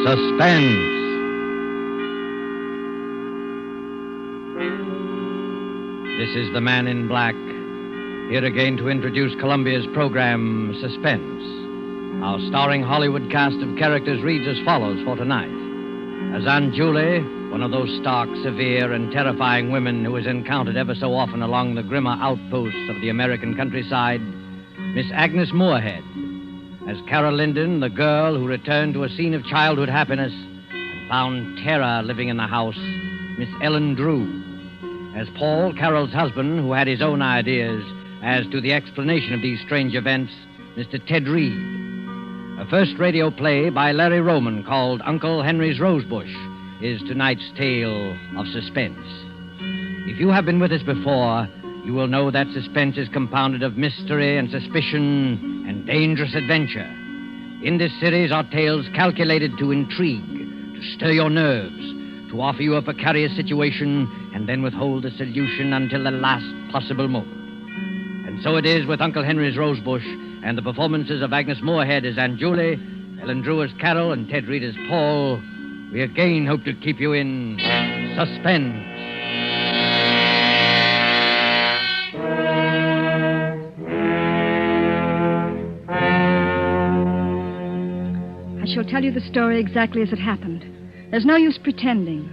Suspense. This is the Man in Black, here again to introduce Columbia's program, Suspense. Our starring Hollywood cast of characters reads as follows for tonight. As Aunt Julie, one of those stark, severe, and terrifying women who is encountered ever so often along the grimmer outposts of the American countryside, Miss Agnes Moorehead. As Carol Linden, the girl who returned to a scene of childhood happiness and found terror living in the house, Miss Ellen Drew. As Paul, Carol's husband, who had his own ideas as to the explanation of these strange events, Mr. Ted Reed. A first radio play by Larry Roman called Uncle Henry's Rosebush is tonight's tale of suspense. If you have been with us before, you will know that suspense is compounded of mystery and suspicion and dangerous adventure. In this series are tales calculated to intrigue, to stir your nerves, to offer you a precarious situation and then withhold the solution until the last possible moment. And so it is with Uncle Henry's Rosebush and the performances of Agnes Moorehead as Aunt Julie, Ellen Drew as Carol, and Ted Reed as Paul. We again hope to keep you in suspense. I shall tell you the story exactly as it happened. There's no use pretending.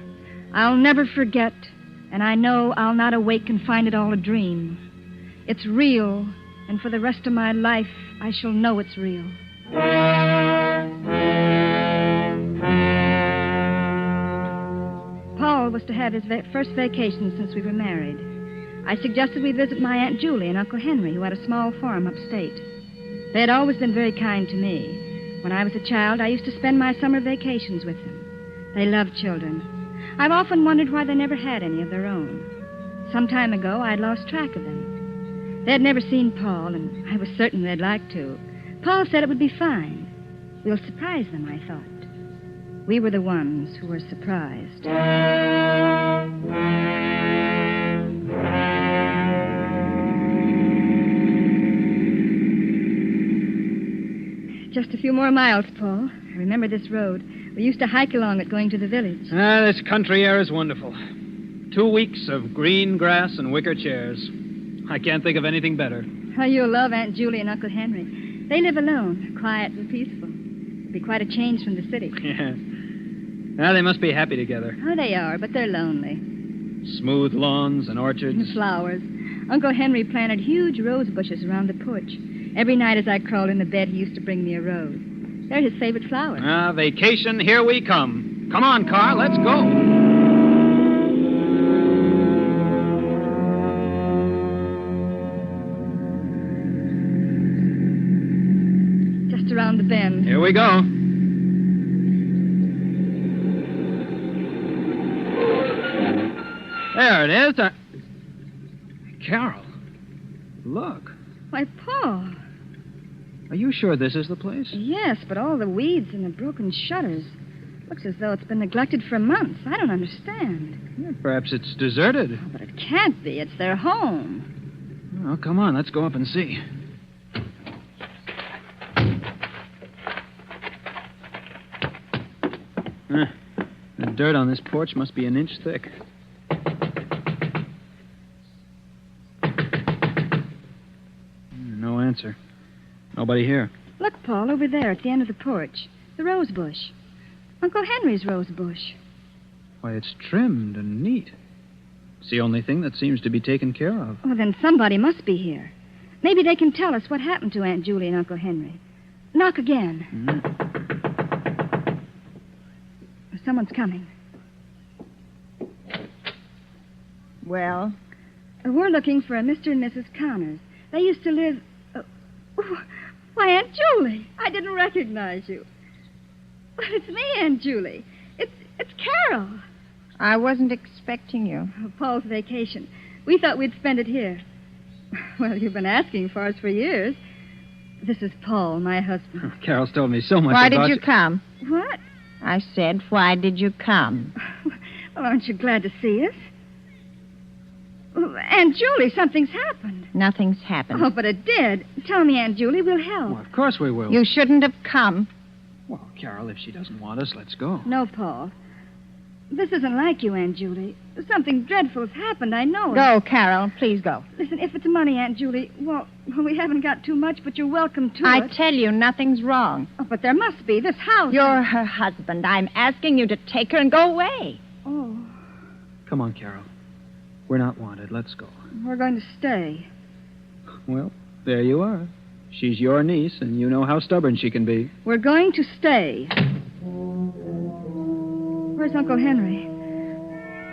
I'll never forget, and I know I'll not awake and find it all a dream. It's real, and for the rest of my life, I shall know it's real. Paul was to have his first vacation since we were married. I suggested we visit my Aunt Julie and Uncle Henry, who had a small farm upstate. They had always been very kind to me. When I was a child, I used to spend my summer vacations with them. They loved children. I've often wondered why they never had any of their own. Some time ago, I'd lost track of them. They had never seen Paul, and I was certain they'd like to. Paul said it would be fine. We'll surprise them, I thought. We were the ones who were surprised. Just a few more miles, Paul. I remember this road. We used to hike along it going to the village. This country air is wonderful. 2 weeks of green grass and wicker chairs. I can't think of anything better. Oh, you'll love Aunt Julie and Uncle Henry. They live alone, quiet and peaceful. It'll be quite a change from the city. Yeah. Well, they must be happy together. Oh, they are, but they're lonely. Smooth lawns and orchards. And flowers. Uncle Henry planted huge rose bushes around the porch. Every night as I crawled in the bed, he used to bring me a rose. They're his favorite flowers. Vacation, here we come. Come on, car, let's go. Just around the bend. Here we go. There it is. Carol, look. Why, Paul. Are you sure this is the place? Yes, but all the weeds and the broken shutters. Looks as though it's been neglected for months. I don't understand. Yeah, perhaps it's deserted. Oh, but it can't be. It's their home. Well, come on, let's go up and see. The dirt on this porch must be an inch thick. No answer. Nobody here. Look, Paul, over there at the end of the porch. The rosebush. Uncle Henry's rosebush. Why, it's trimmed and neat. It's the only thing that seems to be taken care of. Oh, then somebody must be here. Maybe they can tell us what happened to Aunt Julie and Uncle Henry. Knock again. Mm-hmm. Someone's coming. Well? We're looking for a Mr. and Mrs. Connors. They used to live... Why, Aunt Julie, I didn't recognize you. But it's me, Aunt Julie. It's Carol. I wasn't expecting you. Oh, Paul's vacation. We thought we'd spend it here. Well, you've been asking for us for years. This is Paul, my husband. Carol's told me so much Why about did you come? What? I said, why did you come? Well, aren't you glad to see us? Oh, Aunt Julie, something's happened. Nothing's happened. Oh, but it did. Tell me, Aunt Julie, we'll help. Well, of course we will. You shouldn't have come. Well, Carol, if she doesn't want us, let's go. No, Paul. This isn't like you, Aunt Julie. Something dreadful has happened, I know it. Go, Carol. Please go. Listen, if it's money, Aunt Julie, well, we haven't got too much, but you're welcome to I it. tell you, nothing's wrong. Oh, but there must be. This house... You're her husband. I'm asking you to take her and go away. Oh, Come on, Carol. We're not wanted. Let's go. we're going to stay. Well, there you are. She's your niece, and you know how stubborn she can be. We're going to stay. Where's Uncle Henry?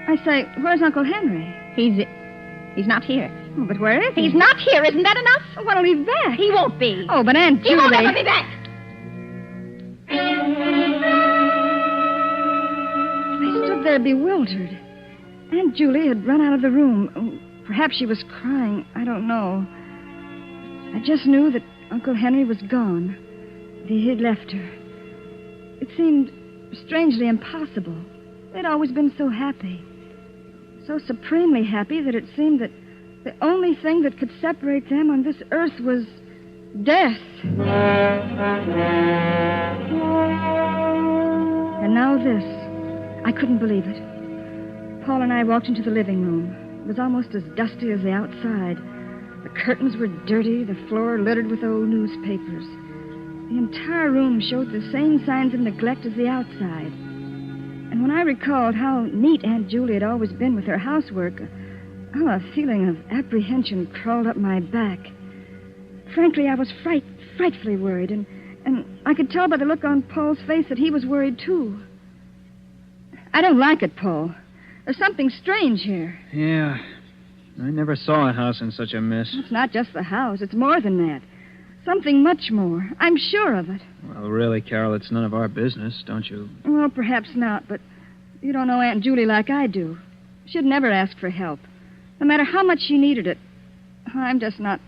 I say, where's Uncle Henry? He's not here. Oh, but where is he? He's not here. Isn't that enough? Oh, when'll he be back? He won't be. Oh, but Aunt He Julie... won't ever be back. I stood there bewildered. Aunt Julie had run out of the room. Oh, perhaps she was crying. I don't know. I just knew that Uncle Henry was gone. That he had left her. It seemed strangely impossible. They'd always been so happy. So supremely happy that it seemed that the only thing that could separate them on this earth was death. And now this. I couldn't believe it. Paul and I walked into the living room. It was almost as dusty as the outside. The curtains were dirty, the floor littered with old newspapers. The entire room showed the same signs of neglect as the outside. And when I recalled how neat Aunt Julie had always been with her housework, a feeling of apprehension crawled up my back. Frankly, I was frightfully worried, and I could tell by the look on Paul's face that he was worried, too. I don't like it, Paul. There's something strange here. Yeah. I never saw a house in such a mess. It's not just the house. It's more than that. Something much more. I'm sure of it. Well, really, Carol, it's none of our business, don't you? Well, perhaps not, but you don't know Aunt Julie like I do. She'd never ask for help, no matter how much she needed it. I'm just not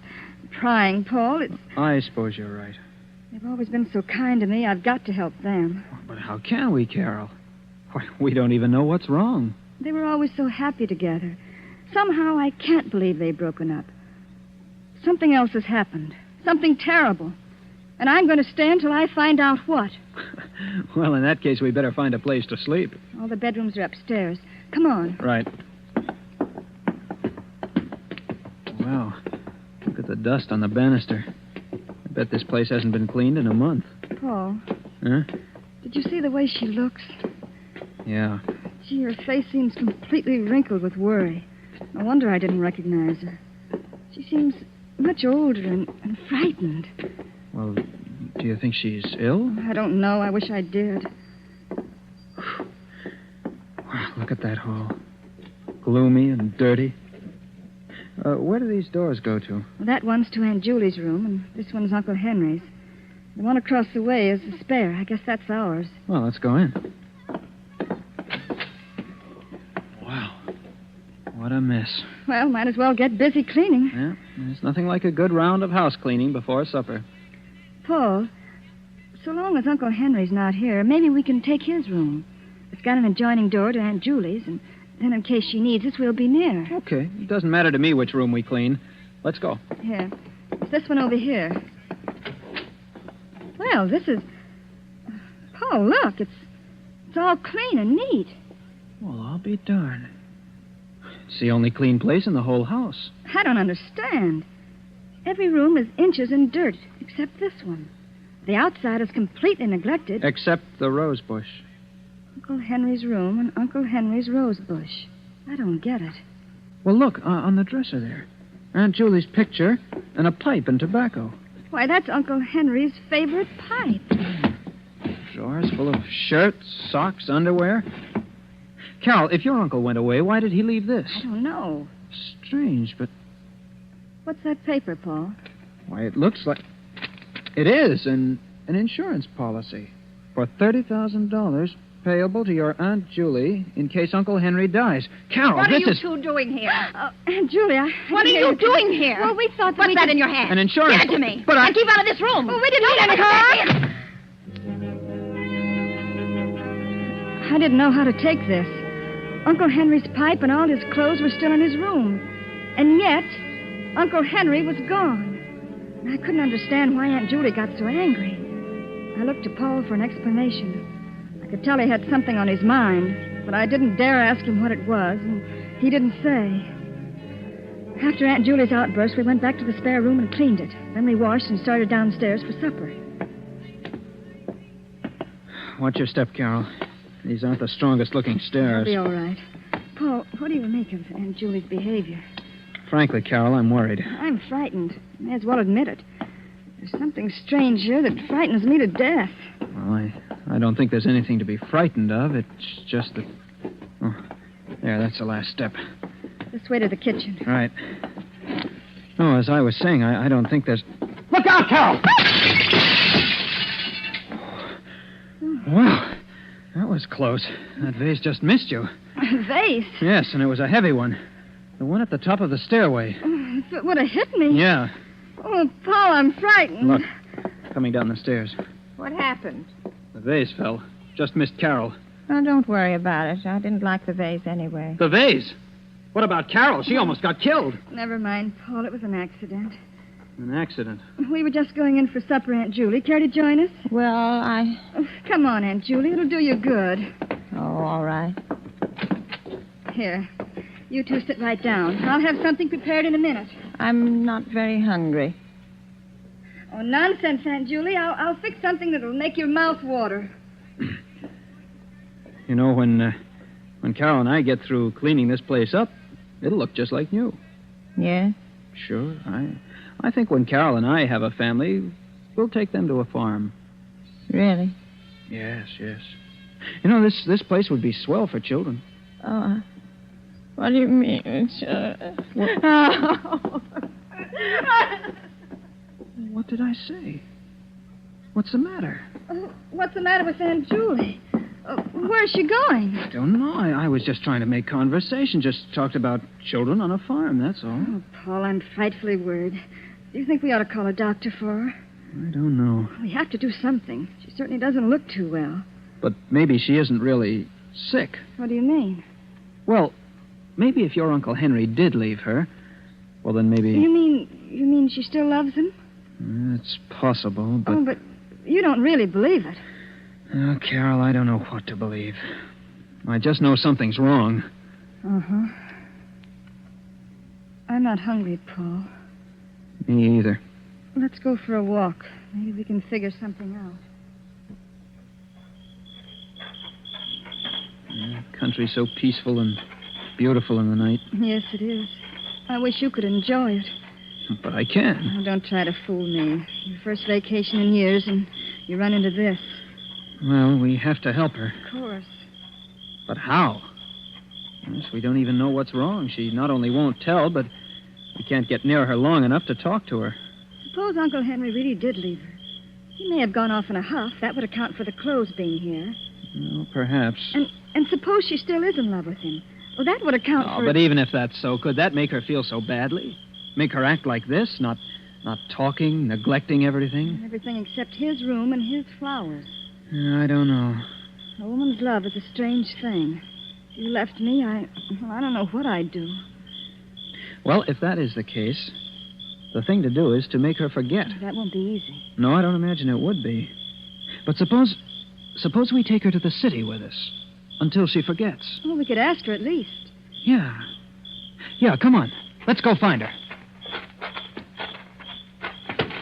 prying, Paul. I suppose you're right. They've always been so kind to me. I've got to help them. But how can we, Carol? Why, we don't even know what's wrong. They were always so happy together. Somehow I can't believe they've broken up. Something else has happened. Something terrible. And I'm going to stay until I find out what. Well, in that case, we better find a place to sleep. All the bedrooms are upstairs. Come on. Right. Wow. Look at the dust on the banister. I bet this place hasn't been cleaned in a month. Paul. Huh? Did you see the way she looks? Yeah. Gee, her face seems completely wrinkled with worry. No wonder I didn't recognize her. She seems much older and frightened. Well, do you think she's ill? I don't know. I wish I did. Wow, look at that hall. Gloomy and dirty. Where do these doors go to? Well, that one's to Aunt Julie's room, and this one's Uncle Henry's. The one across the way is the spare. I guess that's ours. Well, let's go in. Wow. What a mess. Well, might as well get busy cleaning. Yeah, there's nothing like a good round of house cleaning before supper. Paul, so long as Uncle Henry's not here, maybe we can take his room. It's got an adjoining door to Aunt Julie's, and then in case she needs us, we'll be near. Okay. It doesn't matter to me which room we clean. Let's go. Here. It's this one over here. Well, this is... Paul, look. It's all clean and neat. Well, I'll be darned. It's the only clean place in the whole house. I don't understand. Every room is inches in dirt, except this one. The outside is completely neglected. Except the Rosebush. Uncle Henry's room and Uncle Henry's Rosebush. I don't get it. Well, look, on the dresser there. Aunt Julie's picture and a pipe and tobacco. Why, that's Uncle Henry's favorite pipe. Drawers full of shirts, socks, underwear. Carol, if your uncle went away, why did he leave this? I don't know. Strange, but... What's that paper, Paul? Why, it looks like... It is an insurance policy for $30,000 payable to your Aunt Julie in case Uncle Henry dies. Carol, What this are is... you two doing here? Aunt Julie, What are you doing here? Well, we thought that What's we that could... in your hand? An insurance... Give it to me. But I... And keep out of this room. Oh, we didn't need any harm. I didn't know how to take this. Uncle Henry's pipe and all his clothes were still in his room. And yet, Uncle Henry was gone. I couldn't understand why Aunt Julie got so angry. I looked to Paul for an explanation. I could tell he had something on his mind, but I didn't dare ask him what it was, and he didn't say. After Aunt Julie's outburst, we went back to the spare room and cleaned it. Then we washed and started downstairs for supper. Watch your step, Carol. These aren't the strongest-looking stairs. It'll be all right. Paul, what do you make of Aunt Julie's behavior? Frankly, Carol, I'm worried. I'm frightened. May as well admit it. There's something strange here that frightens me to death. Well, I don't think there's anything to be frightened of. It's just that... Oh, there, that's the last step. This way to the kitchen. Right. Oh, as I was saying, I don't think there's... Look out, Carol! Wow, that was close. That vase just missed you. A vase? Yes, and it was a heavy one. The one at the top of the stairway. Oh, if it would have hit me. Yeah. Oh, Paul, I'm frightened. Look, coming down the stairs. What happened? The vase fell. Just missed Carol. Oh, don't worry about it. I didn't like the vase anyway. The vase? What about Carol? She almost got killed. Never mind, Paul. It was an accident. An accident? We were just going in for supper, Aunt Julie. Care to join us? Well, Oh, come on, Aunt Julie. It'll do you good. Oh, all right. Here. You two sit right down. I'll have something prepared in a minute. I'm not very hungry. Oh, nonsense, Aunt Julie. I'll fix something that'll make your mouth water. You know, when Carol and I get through cleaning this place up, it'll look just like new. Yes? Sure. I think when Carol and I have a family, we'll take them to a farm. Really? Yes, yes. You know, this place would be swell for children. Oh, what do you mean, sir? What did I say? What's the matter? What's the matter with Aunt Julie? Where's she going? I don't know. I was just trying to make conversation. Just talked about children on a farm, that's all. Oh, Paul, I'm frightfully worried. Do you think we ought to call a doctor for her? I don't know. We have to do something. She certainly doesn't look too well. But maybe she isn't really sick. What do you mean? Well, maybe if your Uncle Henry did leave her, well, then maybe... You mean she still loves him? It's possible, but... Oh, but you don't really believe it. Oh, Carol, I don't know what to believe. I just know something's wrong. Uh-huh. I'm not hungry, Paul. Me either. Let's go for a walk. Maybe we can figure something out. Country's so peaceful and beautiful in the night. Yes, it is. I wish you could enjoy it. But I can. Oh, don't try to fool me. Your first vacation in years, and you run into this. Well, we have to help her. Of course. But how? Yes, we don't even know what's wrong. She not only won't tell, but we can't get near her long enough to talk to her. Suppose Uncle Henry really did leave her. He may have gone off in a huff. That would account for the clothes being here. Well, perhaps. And suppose she still is in love with him. Well, that would account for... But even if that's so, could that make her feel so badly? Make her act like this? Not talking, neglecting everything? Everything except his room and his flowers. I don't know. A woman's love is a strange thing. If you left me, I don't know what I'd do. Well, if that is the case, the thing to do is to make her forget. That won't be easy. No, I don't imagine it would be. But suppose we take her to the city with us until she forgets. Well, we could ask her at least. Yeah. Yeah, come on. Let's go find her.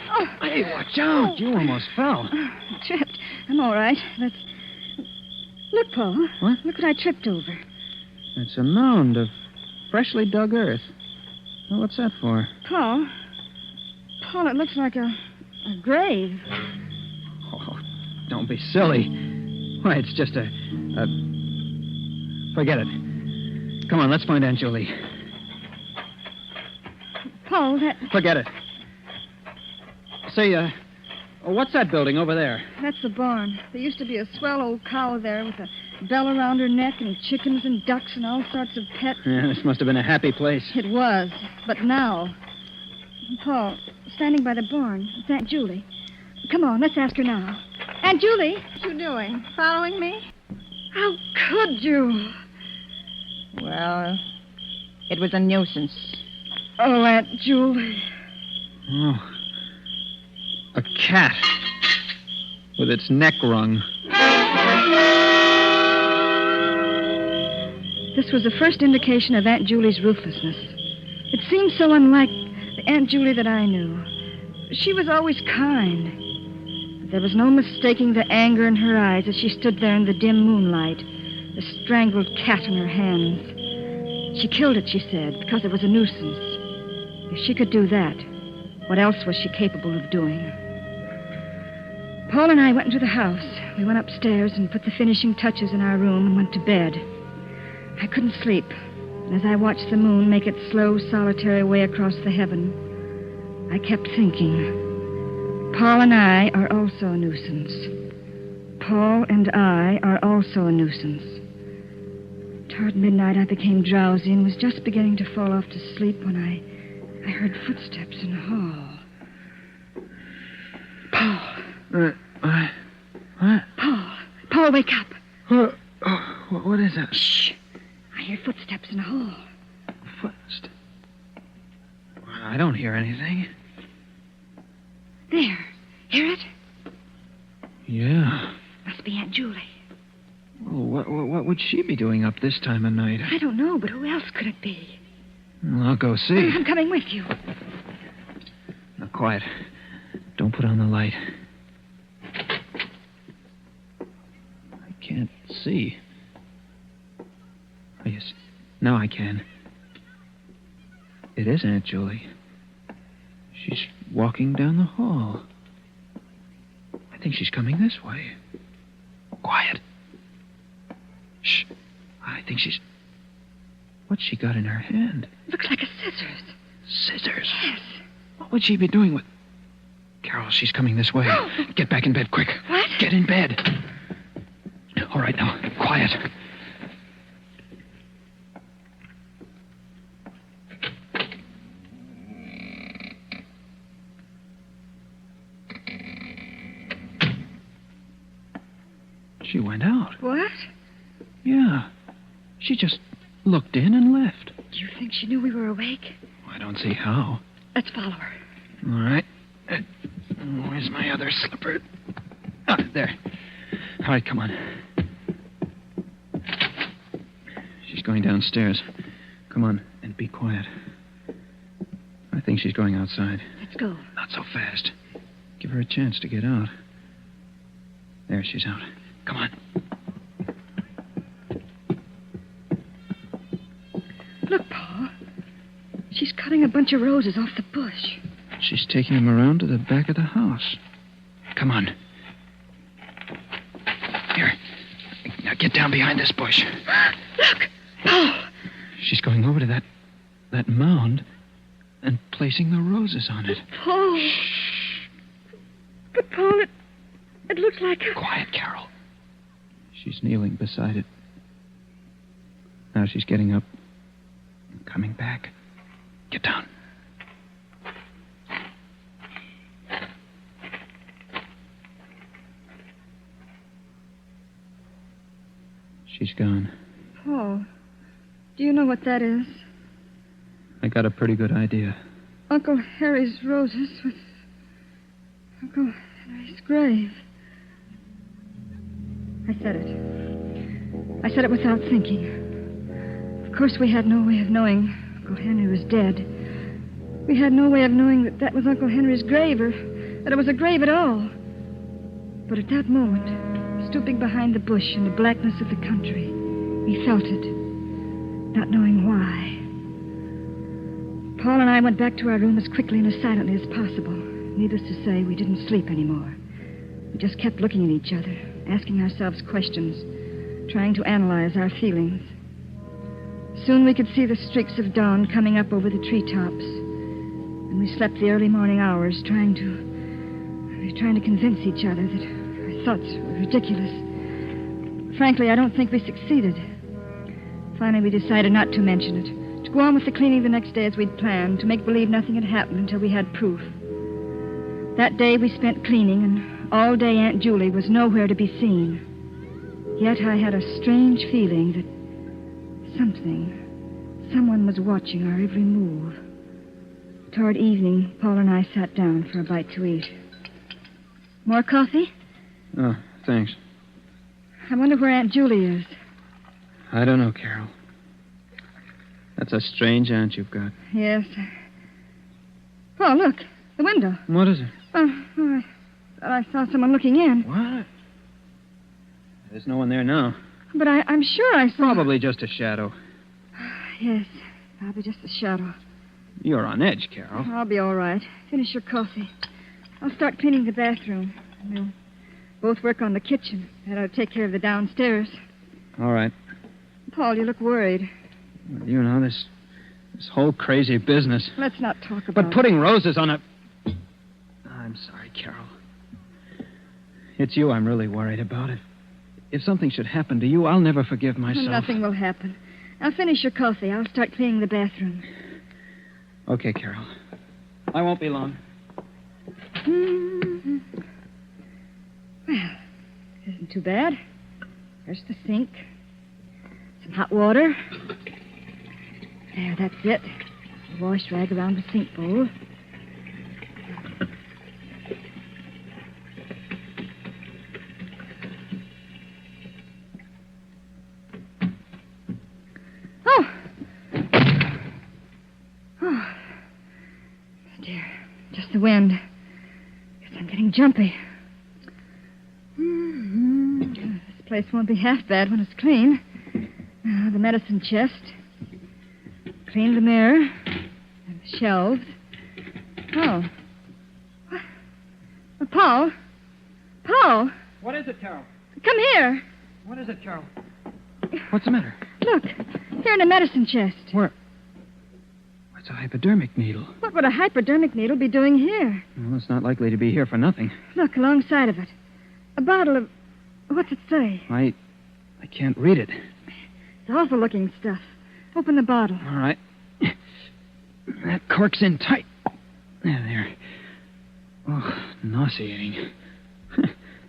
Oh. Hey, watch out. Oh. You almost fell. Tripped. I'm all right. Look, Paul. What? Look what I tripped over. It's a mound of freshly dug earth. Well, what's that for? Paul, it looks like a grave. Oh, don't be silly. Why, it's just a... Forget it. Come on, let's find Aunt Julie. Paul, that... Forget it. Say, what's that building over there? That's the barn. There used to be a swell old cow there with a bell around her neck and chickens and ducks and all sorts of pets. Yeah, this must have been a happy place. It was, but now... Paul, standing by the barn, it's Aunt Julie. Come on, let's ask her now. Aunt Julie! What you doing? Following me? How could you? Well, it was a nuisance. Oh, Aunt Julie. Oh. A cat. with its neck wrung. This was the first indication of Aunt Julie's ruthlessness. It seemed so unlike the Aunt Julie that I knew. She was always kind. But there was no mistaking the anger in her eyes as she stood there in the dim moonlight, the strangled cat in her hands. She killed it, she said, because it was a nuisance. If she could do that, what else was she capable of doing? Paul and I went into the house. We went upstairs and put the finishing touches in our room and went to bed. I couldn't sleep, and as I watched the moon make its slow, solitary way across the heaven, I kept thinking, Paul and I are also a nuisance. Paul and I are also a nuisance. Toward midnight, I became drowsy and was just beginning to fall off to sleep when I heard footsteps in the hall. Paul. What? Paul, wake up. What is that? Shh. I hear footsteps in the hall. Footsteps? I don't hear anything. There. Hear it? Yeah. Must be Aunt Julie. Well, what would she be doing up this time of night? I don't know, but who else could it be? Well, I'll go see. I'm coming with you. Now, quiet. Don't put on the light. I can't see. Oh, yes. Now I can. It is Aunt Julie. She's walking down the hall. I think she's coming this way. Quiet. Shh. I think she's... What's she got in her hand? Looks like a scissors. Scissors? Yes. What would she be doing with... Carol, she's coming this way. Oh. Get back in bed, quick. What? Get in bed. All right, now, quiet. She went out. What? Yeah. She just looked in and left. Do you think she knew we were awake? I don't see how. Let's follow her. All right. Where's my other slipper? Ah, there. All right, come on. She's going downstairs. Come on, and be quiet. I think she's going outside. Let's go. Not so fast. Give her a chance to get out. There, she's out. Come on. Look, Paul. She's cutting a bunch of roses off the bush. She's taking them around to the back of the house. Come on. Here. Now get down behind this bush. Look! Paul! She's going over to that mound and placing the roses on it. Paul! But, Paul, it looks like a... Quiet, Carol. She's kneeling beside it. Now she's getting up and coming back. Get down. She's gone. Paul, do you know what that is? I got a pretty good idea. Uncle Harry's roses with Uncle Henry's grave. I said it. I said it without thinking. Of course, we had no way of knowing Uncle Henry was dead. We had no way of knowing that was Uncle Henry's grave or that it was a grave at all. But at that moment, stooping behind the bush in the blackness of the country, we felt it, not knowing why. Paul and I went back to our room as quickly and as silently as possible. Needless to say, we didn't sleep anymore. We just kept looking at each other, asking ourselves questions, trying to analyze our feelings. Soon we could see the streaks of dawn coming up over the treetops, and we slept the early morning hours trying to convince each other that our thoughts were ridiculous. Frankly, I don't think we succeeded. Finally, we decided not to mention it, to go on with the cleaning the next day as we'd planned, to make believe nothing had happened until we had proof. That day we spent cleaning, and all day Aunt Julie was nowhere to be seen. Yet I had a strange feeling that someone was watching our every move. Toward evening, Paul and I sat down for a bite to eat. More coffee? Oh, thanks. I wonder where Aunt Julie is. I don't know, Carol. That's a strange aunt you've got. Yes. Oh, look. The window. What is it? I thought I saw someone looking in. What? There's no one there now. But I'm sure I saw... Probably just a shadow. Yes. Probably just a shadow. You're on edge, Carol. I'll be all right. Finish your coffee. I'll start cleaning the bathroom. We'll both work on the kitchen. And I'll take care of the downstairs. All right. Paul, you look worried. You know, this whole crazy business. Let's not talk about But putting roses on a... I'm sorry, Carol. It's you I'm really worried about. If something should happen to you, I'll never forgive myself. Nothing will happen. I'll finish your coffee. I'll start cleaning the bathroom. Okay, Carol. I won't be long. Mm-hmm. Well, it isn't too bad. There's the sink. Some hot water. There, that's it. A wash rag around the sink bowl. Oh, dear. Just the wind. Guess I'm getting jumpy. This place won't be half bad when it's clean. The medicine chest. Clean the mirror. And the shelves. Oh. What? Oh, Paul? Paul? What is it, Carol? Come here. What is it, Carol? What's the matter? Look. Here in the medicine chest. Where? It's a hypodermic needle. What would a hypodermic needle be doing here? Well, it's not likely to be here for nothing. Look, alongside of it. A bottle of... What's it say? I can't read it. It's awful-looking stuff. Open the bottle. All right. That cork's in tight. There. Oh, nauseating.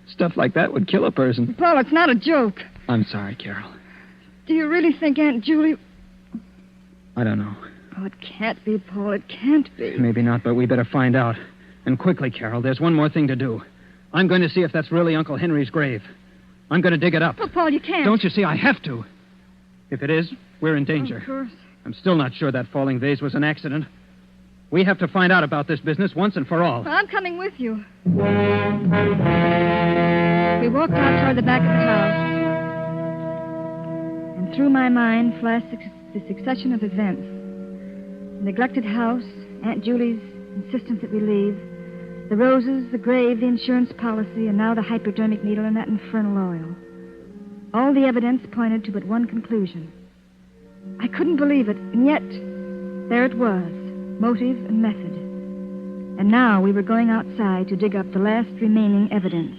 Stuff like that would kill a person. Paul, it's not a joke. I'm sorry, Carol. Do you really think Aunt Julie... I don't know. Oh, it can't be, Paul. It can't be. Maybe not, but we better find out. And quickly, Carol. There's one more thing to do. I'm going to see if that's really Uncle Henry's grave. I'm going to dig it up. Oh, Paul, you can't. Don't you see? I have to. If it is, we're in danger. Of course. I'm still not sure that falling vase was an accident. We have to find out about this business once and for all. Well, I'm coming with you. We walked out toward the back of the house. And through my mind flashed the succession of events. The neglected house, Aunt Julie's insistence that we leave, the roses, the grave, the insurance policy, and now the hypodermic needle and that infernal oil. All the evidence pointed to but one conclusion. I couldn't believe it, and yet there it was, motive and method. And now we were going outside to dig up the last remaining evidence.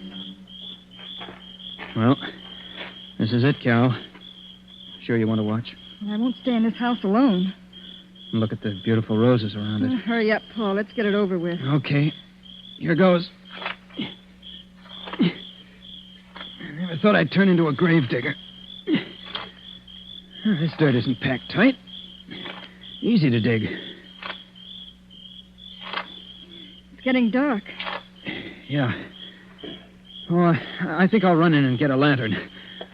Well, this is it, Carol. Sure you want to watch? Well, I won't stay in this house alone. And look at the beautiful roses around it. Hurry up, Paul. Let's get it over with. Okay. Here goes. I never thought I'd turn into a grave digger. This dirt isn't packed tight. Easy to dig. It's getting dark. Yeah. Oh, I think I'll run in and get a lantern.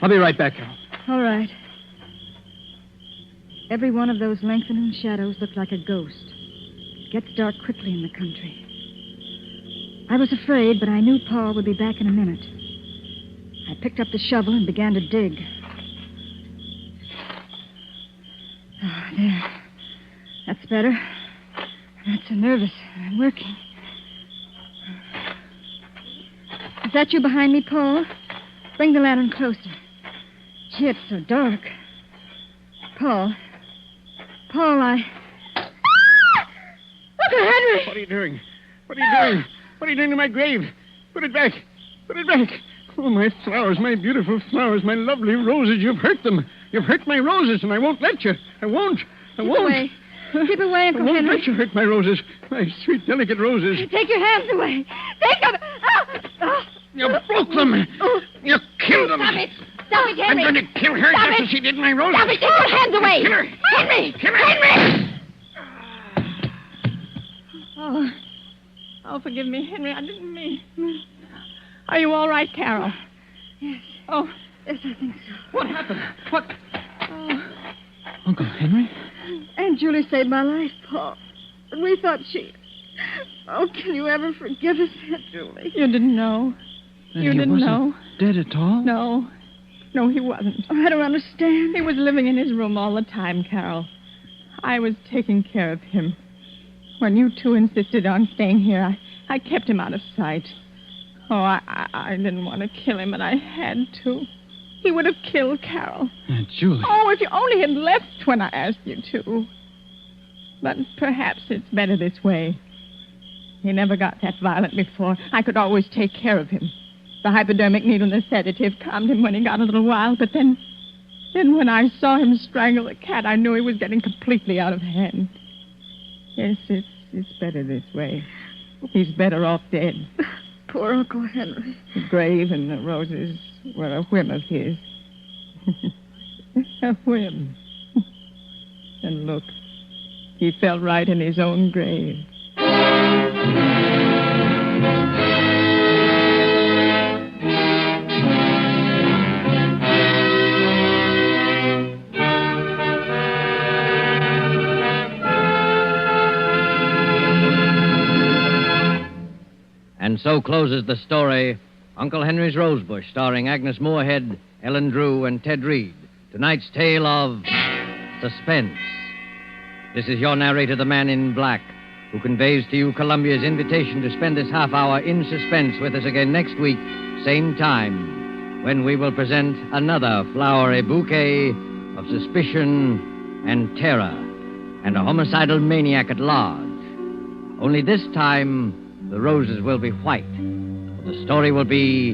I'll be right back, Carol. All right. Every one of those lengthening shadows looked like a ghost. It gets dark quickly in the country. I was afraid, but I knew Paul would be back in a minute. I picked up the shovel and began to dig. Oh, there. That's better. I'm not so nervous. I'm working. Is that you behind me, Paul? Bring the lantern closer. Gee, it's so dark. Paul, I... Uncle Henry! What are you doing? What are you doing? What are you doing to my grave? Put it back. Put it back. Oh, my flowers, my beautiful flowers, my lovely roses. You've hurt them. You've hurt my roses, and I won't let you. I won't. Keep away. Keep away, Uncle I won't Henry. let you hurt my roses. My sweet, delicate roses. Take your hands away. Take them. You broke them. You killed them. Stop it. Stop it, I'm Henry. going to kill her Stop just it. as she did my roses. Stop it. Take your hands away. Kill her. Henry. Kill her. Henry. Oh, forgive me, Henry. I didn't mean. I Are you all right, Carol? Yes. Oh, Yes, I think so. What happened? What? Uncle Henry? Aunt Julie saved my life, Paul. But we thought she... Oh, can you ever forgive us, Aunt Julie? you didn't know. Then You he didn't wasn't know? dead at all? No. No, he wasn't. Oh, I don't understand. He was living in his room all the time, Carol. I was taking care of him. When you two insisted on staying here, I kept him out of sight. Oh, I didn't want to kill him, and I had to. He would have killed Carol. Aunt Julie. Oh, if you only had left when I asked you to. But perhaps it's better this way. He never got that violent before. I could always take care of him. The hypodermic needle and the sedative calmed him when he got a little wild, but then when I saw him strangle the cat, I knew he was getting completely out of hand. Yes, it's better this way. He's better off dead. Poor Uncle Henry. The grave and the roses were a whim of his. A whim. And look, he fell right in his own grave. And so closes the story, Uncle Henry's Rosebush, starring Agnes Moorehead, Ellen Drew, and Ted Reed. Tonight's tale of Suspense. This is your narrator, the Man in Black, who conveys to you Columbia's invitation to spend this half hour in suspense with us again next week, same time, when we will present another flowery bouquet of suspicion and terror and a homicidal maniac at large. Only this time, the roses will be white. The story will be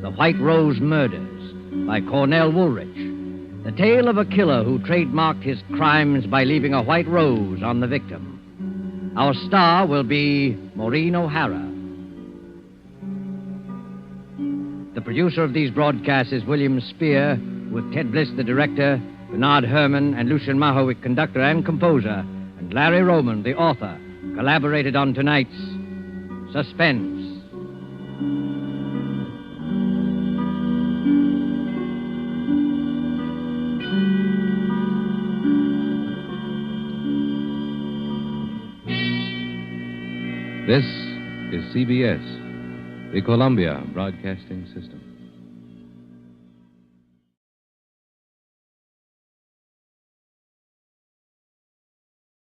The White Rose Murders by Cornell Woolrich. The tale of a killer who trademarked his crimes by leaving a white rose on the victim. Our star will be Maureen O'Hara. The producer of these broadcasts is William Spear, with Ted Bliss, the director, Bernard Herrmann and Lucien Mahowick, conductor and composer, and Larry Roman, the author, collaborated on tonight's Suspense. This is CBS, the Columbia Broadcasting System.